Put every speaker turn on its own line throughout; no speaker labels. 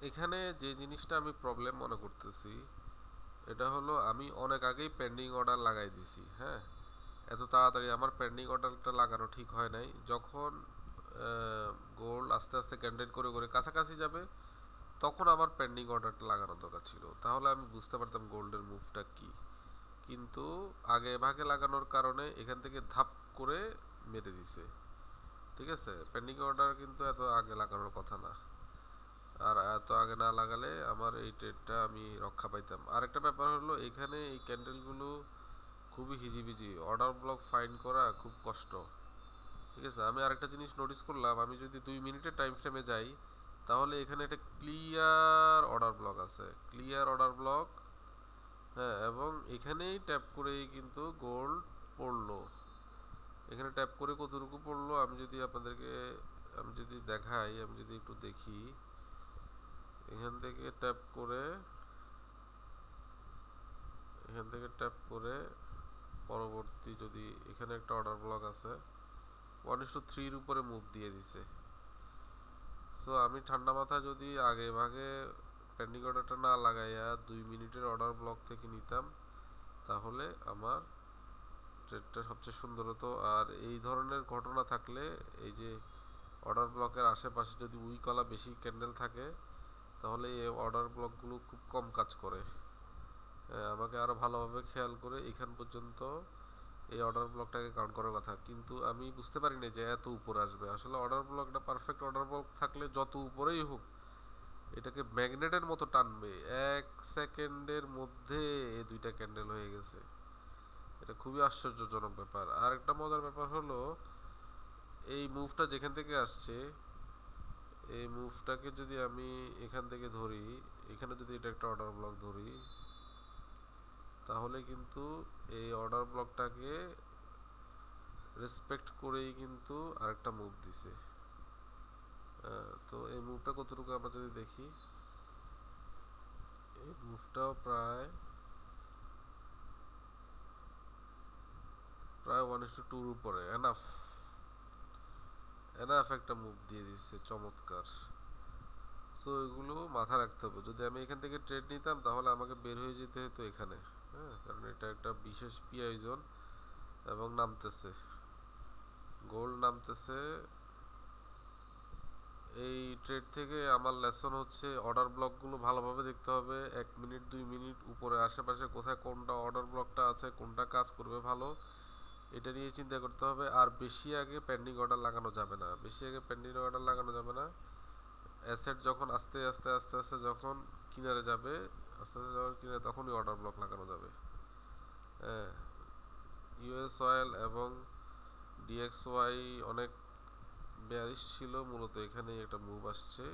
এখানে যে জিনিসটা আমি প্রবলেম মনে করতেছি এটা হলো আমি অনেক আগেই পেন্ডিং অর্ডার লাগাই দিছি, হ্যাঁ। এত তাড়াতাড়ি আমার পেন্ডিং অর্ডারটা লাগানো ঠিক হয় নাই। যখন গোল্ড আস্তে আস্তে ক্যান্ডেল করে করে কাছাকাছি যাবে তখন আমার পেন্ডিং অর্ডারটা লাগানো দরকার ছিল, তাহলে আমি বুঝতে পারতাম গোল্ডের মুভটা কি। কিন্তু আগে ভাগে লাগানোর কারণে এখান থেকে ধাপ করে মেরে দিছে। ঠিক আছে, পেন্ডিং অর্ডার কিন্তু এত আগে লাগানোর কথা না। আর এত আগে না লাগালে আমার এই ট্রেডটা আমি রক্ষা পাইতাম। আরেকটা ব্যাপার হলো এখানে এই ক্যান্ডেলগুলো খুবই হিজিবিজি, অর্ডার ব্লক ফাইন্ড করা খুব কষ্ট। ঠিক আছে, আমি আরেকটা জিনিস নোটিস করলাম, আমি যদি 2 মিনিটের টাইম ফ্রেমে যাই তাহলে এখানে একটা ক্লিয়ার অর্ডার ব্লক আছে, ক্লিয়ার অর্ডার ব্লক। হ্যাঁ, এবং এখানেই ট্যাপ করেই কিন্তু গোল্ড পড়লো। এখানে ট্যাপ করে কতটুকু পড়লো আমি যদি আপনাদেরকে আমি যদি দেখাই, আমি যদি একটু দেখি, এখান থেকে ট্যাপ করে এখান থেকে ট্যাপ করে পরবর্তী যদি এখানে একটা অর্ডার ব্লক আছে 1:3 উপরে মুভ দিয়ে দিছে। সো আমি ঠান্ডা মাথায় যদি আগে ভাগে পেন্ডিং অর্ডারটা না লাগাইয়া 2 মিনিটের অর্ডার ব্লক থেকে নিতাম তাহলে আমার ট্রেডটা সবচেয়ে সুন্দর হতো। আর এই ধরনের ঘটনা থাকলে, এই যে অর্ডার ব্লকের আশেপাশে যদি উইকলা বেশি ক্যান্ডেল থাকে তাহলে এই অর্ডার ব্লকগুলো খুব কম কাজ করে। আমাকে আরও ভালোভাবে খেয়াল করে এখান পর্যন্ত এই অর্ডার ব্লকটাকে কাউন্ট করার কথা, কিন্তু আমি বুঝতে পারি না যে এত উপরে আসবে। আসলে অর্ডার ব্লকটা পারফেক্ট অর্ডার ব্লক থাকলে যত উপরেই হোক এটাকে ম্যাগনেটের মতো টানবে। 1 সেকেন্ডের মধ্যে এই দুইটা ক্যান্ডেল হয়ে গেছে। এটা খুবই আশ্চর্যজনক ব্যাপার। আর একটা মজার ব্যাপার হলো এই মুভটা যেখান থেকে আসছে, এই মুভটাকে যদি আমি এখান থেকে ধরি, এখানে যদি এটা একটা অর্ডার ব্লক ধরি তাহলে কিন্তু এই অর্ডার ব্লকটাকে রেসপেক্ট করেই কিন্তু আরেকটা মুভ দিছে। তো এই মুভটা কতটুকু আমরা যদি দেখি, এই মুভটাও প্রায় প্রায় 1:2 উপরে এনাফ এনাফ একটা মুভ দিয়ে দিচ্ছে, চমৎকার। সো এগুলো মাথা রাখতে হবে। যদি আমি এখান থেকে ট্রেড নিতাম তাহলে আমাকে বের হয়ে যেতে হতো এখানে, হ্যাঁ, কারণ এটা একটা বিশেষ পিআই জোন এবং নামতেছে, গোল্ড নামতেছে। এই ট্রেড থেকে আমার লেসন হচ্ছে অর্ডার ব্লকগুলো ভালোভাবে দেখতে হবে। 1 মিনিট 2 মিনিট উপরে আশেপাশে কোথায় কোনটা অর্ডার ব্লকটা আছে, কোনটা কাজ করবে ভালো, এটা নিয়ে চিন্তা করতে হবে। আর বেশি আগে পেন্ডিং অর্ডার লাগানো যাবে না, বেশি আগে পেন্ডিং অর্ডার লাগানো যাবে না। অ্যাসেট যখন আস্তে আস্তে আস্তে আস্তে যখন কিনারে যাবে, আস্তে আস্তে যখন কিনারে তখনই অর্ডার ব্লক লাগানো যাবে। হ্যাঁ, ইউএস অয়েল এবং ডিএক্সওয়াই অনেক বেয়ারিশ ছিল, মূলত এখানেই একটা মুভ আসছে।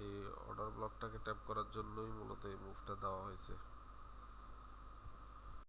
এই অর্ডার ব্লকটাকে ট্যাপ করার জন্যই মূলত এই মুভটা দেওয়া হয়েছে।